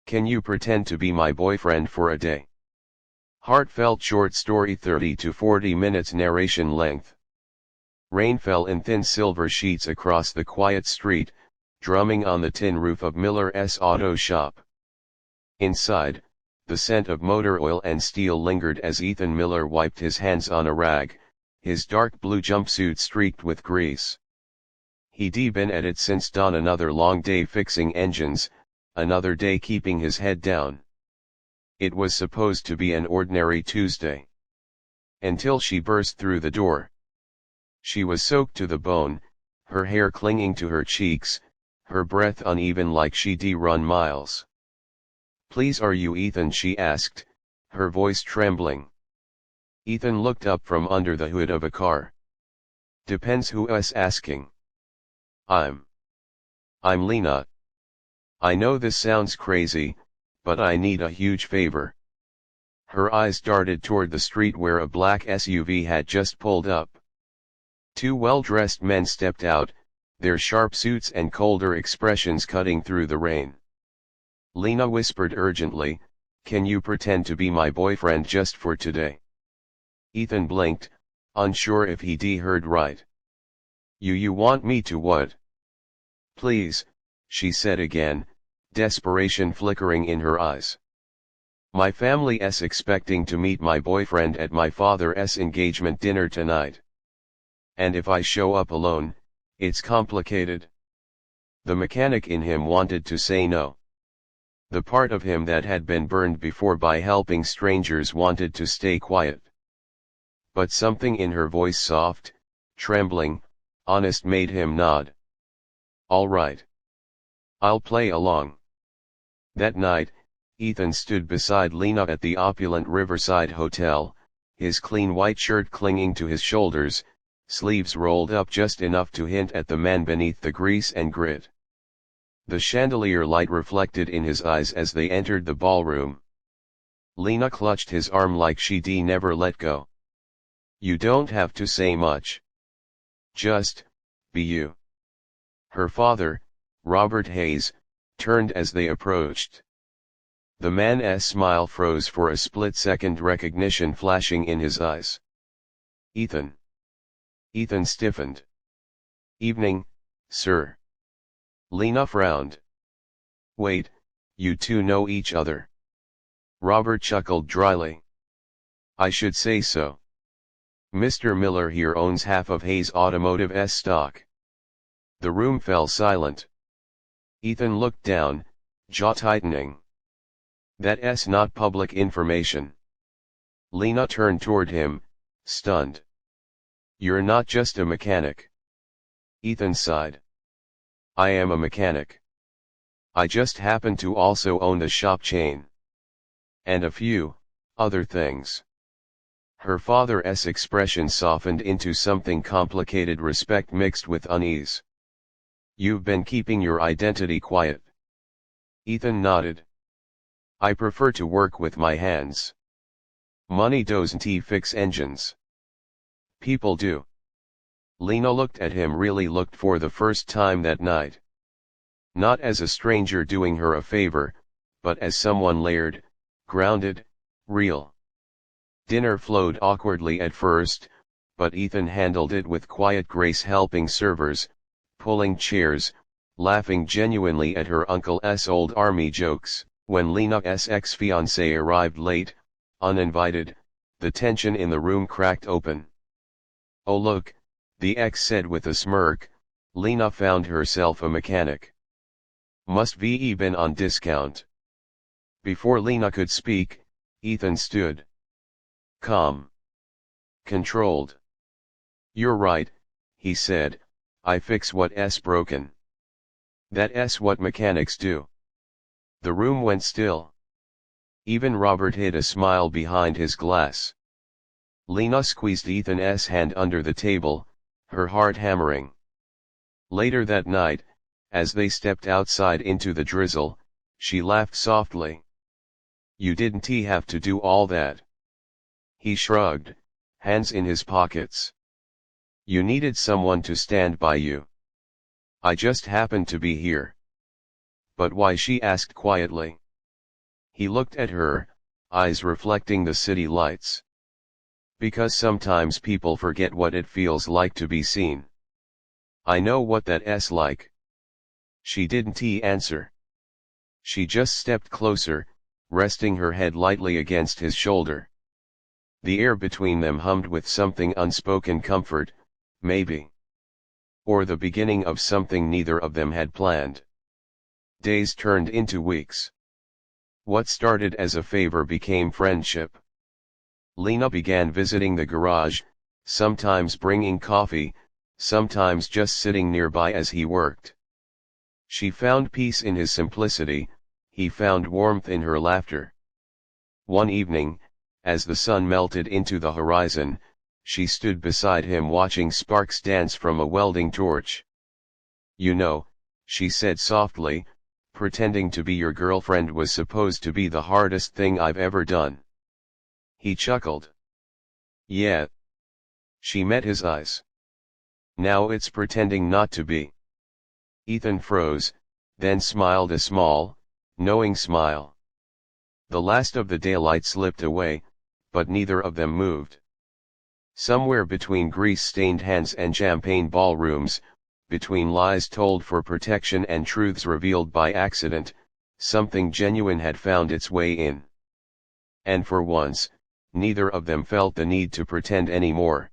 Can you pretend to be my boyfriend for a day? Heartfelt short story, 30 to 40 minutes narration length. Rain fell in thin silver sheets across the quiet street, drumming on the tin roof of Miller's auto shop. Inside, the scent of motor oil and steel lingered as Ethan Miller wiped his hands on a rag, his dark blue jumpsuit streaked with grease. He'd been at it since dawn, another long day fixing engines, another day keeping his head down. It was supposed to be an ordinary Tuesday. Until she burst through the door. She was soaked to the bone, her hair clinging to her cheeks, her breath uneven like she'd run miles. "Please, are you Ethan?" she asked, her voice trembling. Ethan looked up from under the hood of a car. "Depends who's asking." I'm Lena. "I know this sounds crazy, but I need a huge favor." Her eyes darted toward the street where a black SUV had just pulled up. Two well-dressed men stepped out, their sharp suits and colder expressions cutting through the rain. Lena whispered urgently, "Can you pretend to be my boyfriend just for today?" Ethan blinked, unsure if he'd heard right. You want me to what?" "Please," she said again, desperation flickering in her eyes. "My family's expecting to meet my boyfriend at my father's engagement dinner tonight. And if I show up alone, it's complicated." The mechanic in him wanted to say no. The part of him that had been burned before by helping strangers wanted to stay quiet. But something in her voice, soft, trembling, honest, made him nod. "All right. I'll play along." That night, Ethan stood beside Lena at the opulent Riverside Hotel, his clean white shirt clinging to his shoulders, sleeves rolled up just enough to hint at the man beneath the grease and grit. The chandelier light reflected in his eyes as they entered the ballroom. Lena clutched his arm like she'd never let go. "You don't have to say much. Just be you." Her father, Robert Hayes, turned as they approached. The man's smile froze for a split second, recognition flashing in his eyes. "Ethan." Ethan stiffened. "Evening, sir." Lena frowned. "Wait, you two know each other?" Robert chuckled dryly. "I should say so. Mr. Miller here owns half of Hayes Automotive's stock." The room fell silent. Ethan looked down, jaw tightening. "That's not public information." Lena turned toward him, stunned. "You're not just a mechanic." Ethan sighed. "I am a mechanic. I just happen to also own the shop chain. And a few other things." Her father's expression softened into something complicated, respect mixed with unease. "You've been keeping your identity quiet." Ethan nodded. "I prefer to work with my hands. Money doesn't fix engines. People do." Lena looked at him, really looked for the first time that night. Not as a stranger doing her a favor, but as someone layered, grounded, real. Dinner flowed awkwardly at first, but Ethan handled it with quiet grace, helping servers, pulling chairs, laughing genuinely at her uncle's old army jokes. When Lena's ex-fiancé arrived late, uninvited, the tension in the room cracked open. "Oh look," the ex said with a smirk, "Lena found herself a mechanic. Must be been on discount." Before Lena could speak, Ethan stood. Calm. Controlled. "You're right," he said, "I fix what's broken. That's what mechanics do." The room went still. Even Robert hid a smile behind his glass. Lena squeezed Ethan's hand under the table, her heart hammering. Later that night, as they stepped outside into the drizzle, she laughed softly. "You didn't have to do all that." He shrugged, hands in his pockets. "You needed someone to stand by you. I just happened to be here." "But why?" she asked quietly. He looked at her, eyes reflecting the city lights. Because sometimes people forget what it feels like to be seen. I know what that's like. She didn't answer. She just stepped closer, resting her head lightly against his shoulder. The air between them hummed with something unspoken comfort, maybe. Or the beginning of something neither of them had planned. Days turned into weeks. What started as a favor became friendship. Lena began visiting the garage, sometimes bringing coffee, sometimes just sitting nearby as he worked. She found peace in his simplicity, he found warmth in her laughter. One evening, as the sun melted into the horizon, she stood beside him watching sparks dance from a welding torch. "You know," she said softly, "pretending to be your girlfriend was supposed to be the hardest thing I've ever done." He chuckled. "Yeah." She met his eyes. "Now it's pretending not to be." Ethan froze, then smiled a small, knowing smile. The last of the daylight slipped away, but neither of them moved. Somewhere between grease-stained hands and champagne ballrooms, between lies told for protection and truths revealed by accident, something genuine had found its way in. And for once, neither of them felt the need to pretend anymore.